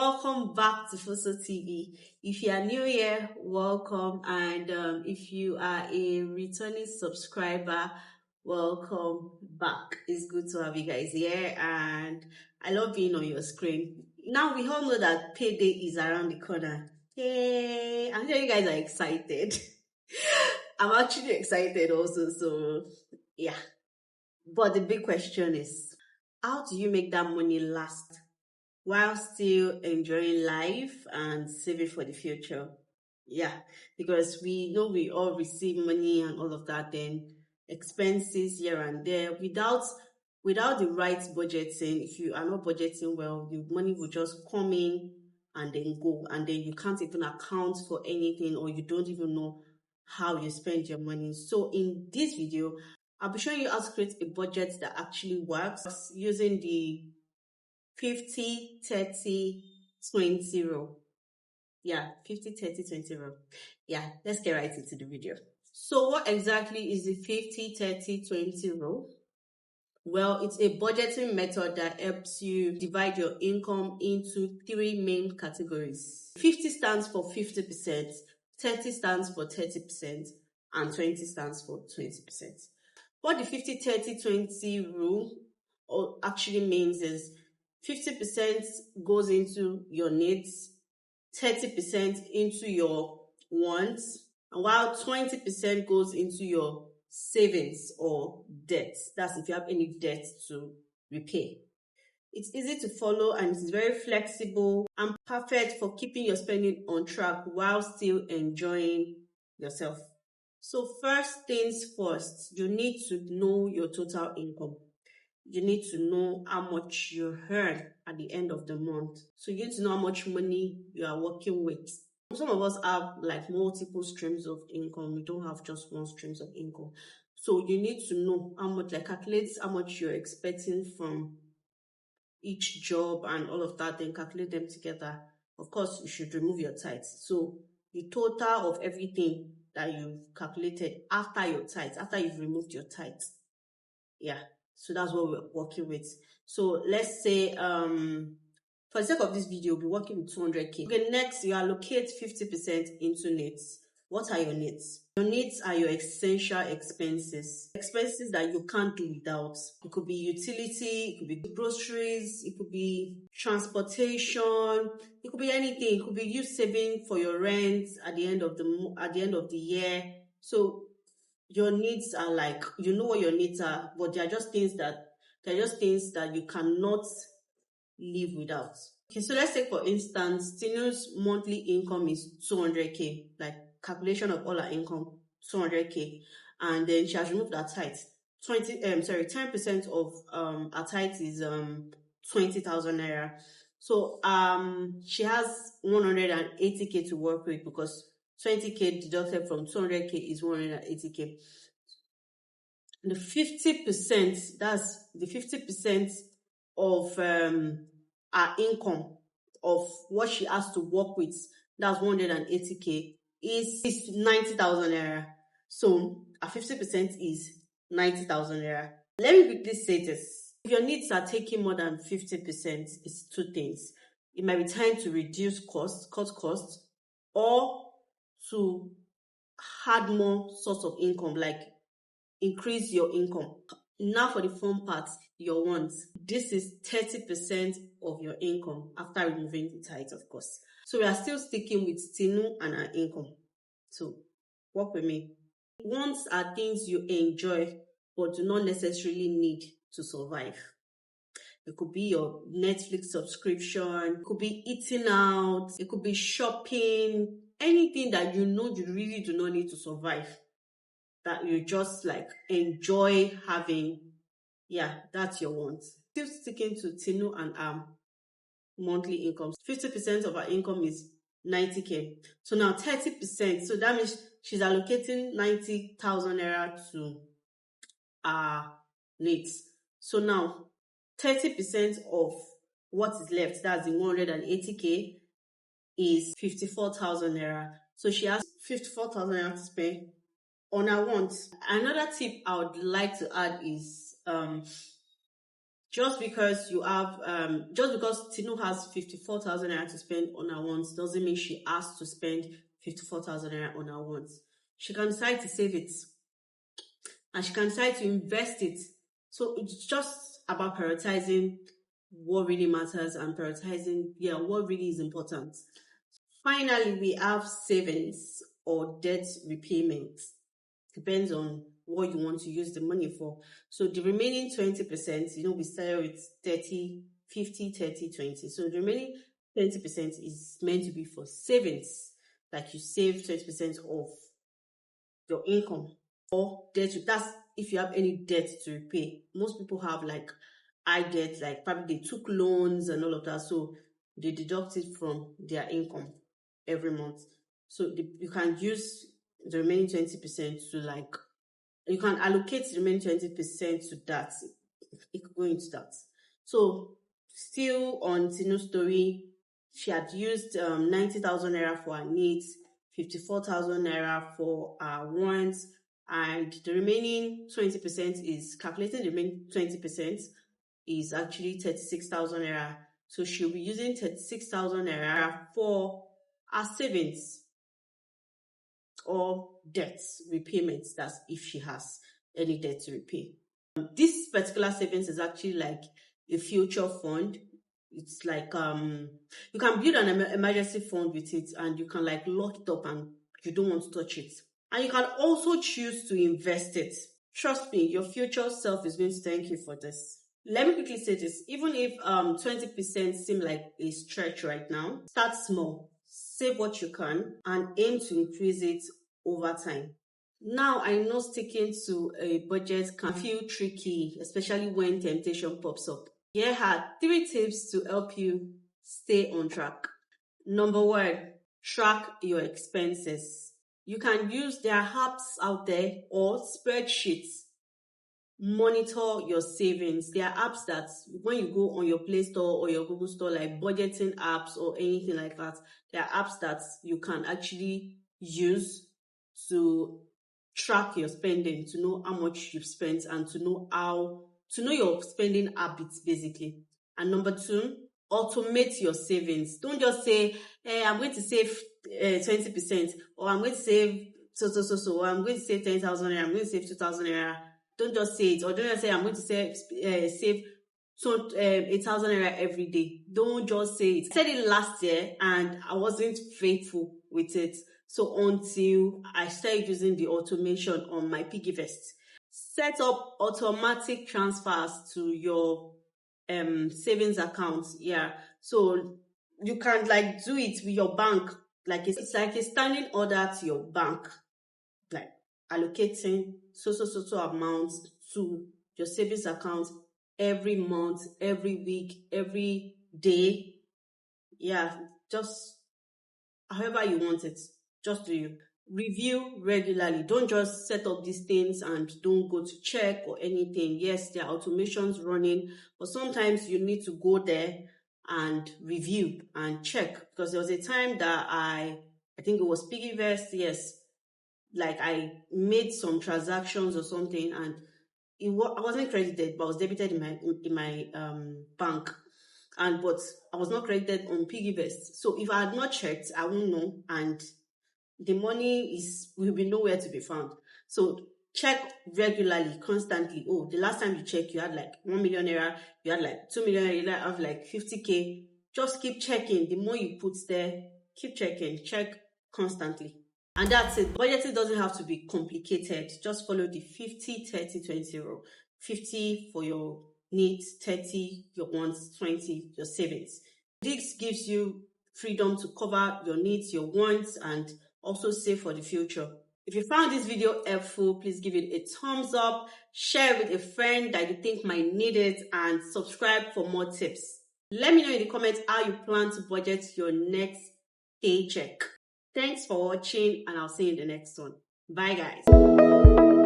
welcome back to Fosotv. If you are new here, welcome, and if you are a returning subscriber, welcome back. It's good to have you guys here, and I love being on your screen. Now we all know that payday is around the corner. Yay! I'm sure you guys are excited. I'm actually excited also, so yeah. But the big question is, how do you make that money last while still enjoying life and saving for the future? Yeah, because we know we all receive money and all of that, then expenses here and there without the right budgeting. If you are not budgeting well, the money will just come in and then go, and then you can't even account for anything, or you don't even know how you spend your money. So in this video, I'll be showing you how to create a budget that actually works using the 50, 30, 20 rule. Yeah, 50, 30, 20 rule. Yeah, let's get right into the video. So what exactly is the 50, 30, 20 rule? Well, it's a budgeting method that helps you divide your income into three main categories. 50 stands for 50%, 30 stands for 30%, and 20 stands for 20%. What the 50, 30, 20 rule actually means is 50% goes into your needs, 30% into your wants, and while 20% goes into your savings or debt. That's if you have any debt to repay. It's easy to follow and it's very flexible and perfect for keeping your spending on track while still enjoying yourself. So first things first, you need to know your total income. You need to know how much you earn at the end of the month. So you need to know how much money you are working with. Some of us have like multiple streams of income. We don't have just one streams of income. So you need to know how much, like calculate how much you're expecting from each job and all of that, then calculate them together. Of course, you should remove your tithes. So the total of everything that you've calculated after your tithes, after you've removed your tithes. Yeah. So that's what we're working with. So let's say, for the sake of this video, we'll be working with 200K. Okay, next, you allocate 50% into needs. What are your needs? Your needs are your essential expenses. Expenses that you can't do without. It could be utility, it could be groceries, it could be transportation, it could be anything. It could be you saving for your rent at the end of the year. So your needs are like, you know what your needs are, but they're just things that you cannot live without. Okay, so let's say for instance, Tinu's monthly income is 200K, like calculation of all her income, 200K, and then she has removed her tithe. 10% of her tithe is 20,000 naira. So she has 180K to work with, because 20K deducted from 200K is 180K. The 50%, that's the 50% of her income, of what she has to work with, that's 180K, is 90,000 naira. So her 50% is 90,000 naira. Let me quickly say this. If your needs are taking more than 50%, it's two things. It might be time to reduce costs, cut costs, or to add more source of income, like increase your income. Now for the fun part, your wants. This is 30% of your income after removing the tithe, of course. So we are still sticking with Tinu and her income. So work with me. Wants are things you enjoy but do not necessarily need to survive. It could be your Netflix subscription, it could be eating out, it could be shopping, anything that you know you really do not need to survive, that you just like enjoy having. Yeah, that's your want. Still sticking to Tinu and monthly income. 50% of her income is 90K. So now 30%. So that means she's allocating 90,000 naira to her needs. So now 30% of what is left, that's the 180K, is 54,000 naira. So she has 54,000 naira to spend on her wants. Another tip I would like to add is Just because you have, just because Tinu has 54,000 naira to spend on her wants doesn't mean she has to spend 54,000 naira on her wants. She can decide to save it and she can decide to invest it. So it's just about prioritizing what really matters and prioritizing, what really is important. Finally, we have savings or debt repayment. Depends on what you want to use the money for. So the remaining 20%, we started with 30, 50, 30, 20. So the remaining 20% is meant to be for savings. Like you save 20% of your income, or debt. That's if you have any debt to repay. Most people have like high debt, like probably they took loans and all of that. So they deduct it from their income every month. So you can use the remaining 20% to like, you can allocate the remaining 20% to that. It could go into that. So still on Tino's story, she had used 90,000 naira for her needs, 54,000 naira for her wants, and the remaining 20% is calculating. The remaining 20% is actually 36,000 naira. So she'll be using 36,000 naira for her savings or debt repayments. That's if she has any debt to repay. This particular savings is actually like a future fund. It's like you can build an emergency fund with it, and you can like lock it up and you don't want to touch it. And you can also choose to invest it. Trust me, your future self is going to thank you for this. Let me quickly say this. Even if 20% seem like a stretch right now, start small, save what you can, and aim to increase it over time. Now, I know sticking to a budget can feel tricky, especially when temptation pops up. Here are 3 tips to help you stay on track. Number 1, track your expenses. You can use their apps out there or spreadsheets. Monitor your savings. There are apps that when you go on your Play Store or your Google Store, like budgeting apps or anything like that, there are apps that you can actually use to track your spending, to know how much you've spent and to know your spending habits basically. And number 2, automate your savings. Don't just say, hey, I'm going to save 20%, or I'm going to save or I'm going to save 10,000 naira, I'm going to save 2,000 naira. Don't just say it, or don't just say I'm going to save 8,000 naira every day. Don't just say it. I said it last year and I wasn't faithful with it. So until I started using the automation on my PiggyVest, set up automatic transfers to your savings account. Yeah, so you can like do it with your bank. Like it's like a standing order to your bank, like allocating so amounts to your savings account every month, every week, every day. Yeah, just however you want it. Just do you. Review regularly. Don't just set up these things and don't go to check or anything. Yes, there are automations running, but sometimes you need to go there and review and check, because there was a time that I think it was PiggyVest, yes, like I made some transactions or something, and I wasn't credited, but I was debited in my bank, but I was not credited on PiggyVest. So if I had not checked, I won't know, and the money will be nowhere to be found. So check regularly, constantly. Oh, the last time you checked, you had like 1 million naira, you had like 2 million naira, you have like 50K. Just keep checking. The more you put there, keep checking, check constantly. And that's it. Budgeting doesn't have to be complicated. Just follow the 50, 30, 20 rule. 50 for your needs, 30 your wants, 20 your savings. This gives you freedom to cover your needs, your wants, and also save for the future. If you found this video helpful, please give it a thumbs up, share it with a friend that you think might need it, and subscribe for more tips. Let me know in the comments how you plan to budget your next paycheck. Thanks for watching, and I'll see you in the next one. Bye, guys.